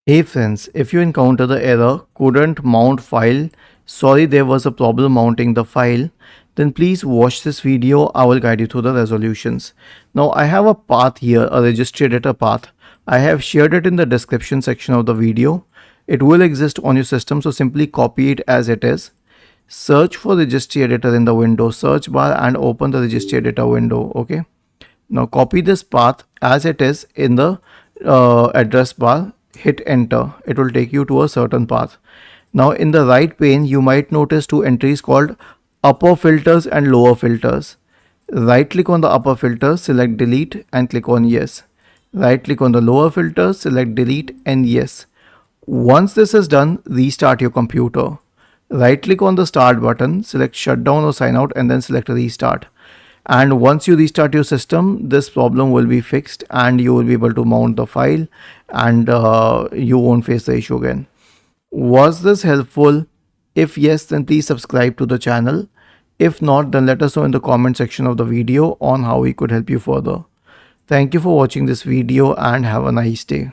Hey friends, if you encounter the error couldn't mount file, sorry there was a problem mounting the file, then please watch this video. I will guide you through the resolutions. Now I have a path here, a registry editor path. I have shared it in the description section of the video. It will exist on your system, so simply copy it as it is. Search for registry editor in the Windows search bar and open the registry editor window. Okay. Now copy this path as it is in the address bar. Hit enter. It will take you to a certain path. Now in the right pane you might notice two entries called upper filters and lower filters. Right click on the upper filter, select delete and click on yes. Right click on the lower filter, select delete and yes. Once this is done, restart your computer. Right click on the start button, select shutdown or sign out and then select restart. And once you restart your system, this problem will be fixed and you will be able to mount the file and you won't face the issue again. Was this helpful? If yes, then please subscribe to the channel. If not, then let us know in the comment section of the video on how we could help you further. Thank you for watching this video and have a nice day.